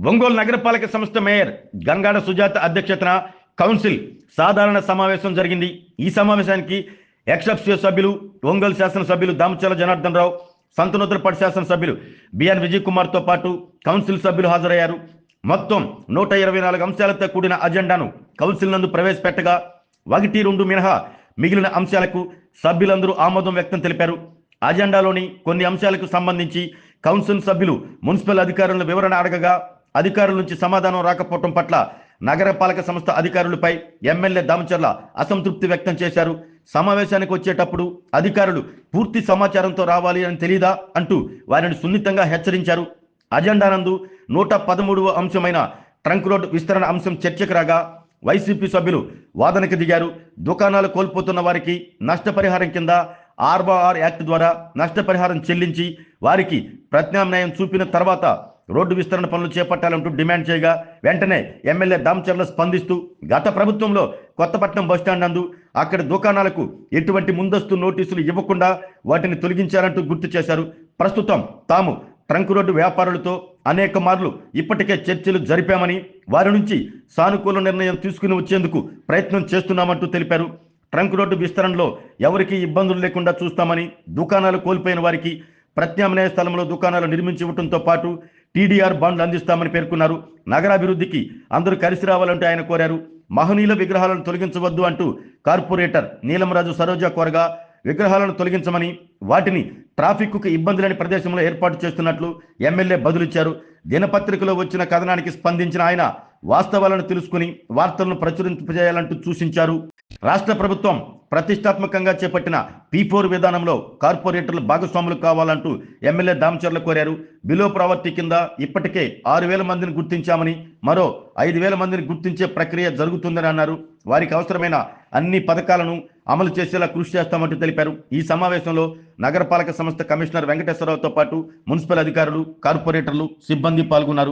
ఒంగోలు నగరపాలక సంస్థ మేయర్ గంగాడ సుజాత అధ్యక్షతన కౌన్సిల్ సాధారణ సమావేశం జరిగింది. ఈ సమావేశానికి ఎక్సెప్షియో సభ్యులు, ఒంగోలు శాసనసభ్యులు దామచర్ల జనార్దన్ రావు, సంతనూతలపాటి శాసనసభ్యులు బిఎన్ విజయ్ కుమార్తో పాటు కౌన్సిల్ సభ్యులు హాజరయ్యారు. మొత్తం 124 అంశాలతో కూడిన అజెండాను కౌన్సిల్ నందు ప్రవేశపెట్టగా 1-2 మినహా మిగిలిన అంశాలకు సభ్యులందరూ ఆమోదం వ్యక్తం తెలిపారు. అజెండాలోని కొన్ని అంశాలకు సంబంధించి కౌన్సిల్ సభ్యులు మున్సిపల్ అధికారులను వివరణ అడగగా అధికారుల నుంచి సమాధానం రాకపోవడం పట్ల నగరపాలక సంస్థ అధికారులపై ఎమ్మెల్యే దామచర్ల అసంతృప్తి వ్యక్తం చేశారు. సమావేశానికి వచ్చేటప్పుడు అధికారులు పూర్తి సమాచారంతో రావాలి అని తెలీదా అంటూ వారిని సున్నితంగా హెచ్చరించారు. అజెండా నందు 113వ అంశమైన ట్రంక్ రోడ్ విస్తరణ అంశం చర్చకు రాగా వైసీపీ సభ్యులు వాదనకు దిగారు. దుకాణాలు కోల్పోతున్న వారికి నష్టపరిహారం కింద ఆర్ఓఆర్ యాక్ట్ ద్వారా నష్టపరిహారం చెల్లించి వారికి ప్రత్యామ్నాయం చూపిన తర్వాత రోడ్డు విస్తరణ పనులు చేపట్టాలంటూ డిమాండ్ చేయగా వెంటనే ఎమ్మెల్యే దామచర్ల స్పందిస్తూ గత ప్రభుత్వంలో కొత్తపట్నం బస్టాండ్ నందు అక్కడి దుకాణాలకు ఎటువంటి ముందస్తు నోటీసులు ఇవ్వకుండా వాటిని తొలగించారంటూ గుర్తు చేశారు. ప్రస్తుతం తాము ట్రంక్ రోడ్డు వ్యాపారులతో అనేక మార్లు ఇప్పటికే చర్చలు జరిపామని వారి నుంచి సానుకూల నిర్ణయం తీసుకుని వచ్చేందుకు ప్రయత్నం చేస్తున్నామంటూ తెలిపారు. ట్రంక్ రోడ్డు విస్తరణలో ఎవరికీ ఇబ్బందులు లేకుండా చూస్తామని, దుకాణాలు కోల్పోయిన వారికి ప్రత్యామ్నాయ స్థలంలో దుకాణాలు నిర్మించి ఇవ్వడంతో పాటు టీడీఆర్ బాండ్లు అందిస్తామని పేర్కొన్నారు. నగరాభివృద్ధికి అందరూ కలిసి రావాలంటూ ఆయన కోరారు. మహనీయుల విగ్రహాలను తొలగించవద్దు అంటూ కార్పొరేటర్ నీలంరాజు సరోజ కోరగా విగ్రహాలను తొలగించమని, వాటిని ట్రాఫిక్కు ఇబ్బంది లేని ప్రదేశంలో ఏర్పాటు చేస్తున్నట్లు ఎమ్మెల్యే బదులిచ్చారు. దినపత్రికలో వచ్చిన కథనానికి స్పందించిన ఆయన వాస్తవాలను తెలుసుకుని వార్తలను ప్రచురింపజేయాలంటూ సూచించారు. రాష్ట్ర ప్రభుత్వం ప్రతిష్టాత్మకంగా చేపట్టిన P4 విధానంలో కార్పొరేటర్లు భాగస్వాములు కావాలంటూ ఎమ్మెల్యే దామచర్ల కోరారు. బిలో ప్రావర్టీ కింద ఇప్పటికే 6,000 మందిని గుర్తించామని, మరో 5,000 మందిని గుర్తించే ప్రక్రియ జరుగుతుందని అన్నారు. వారికి అవసరమైన అన్ని పథకాలను అమలు చేసేలా కృషి చేస్తామంటూ తెలిపారు. ఈ సమావేశంలో నగరపాలక సంస్థ కమిషనర్ వెంకటేశ్వరరావుతో పాటు మున్సిపల్ అధికారులు, కార్పొరేటర్లు, సిబ్బంది పాల్గొన్నారు.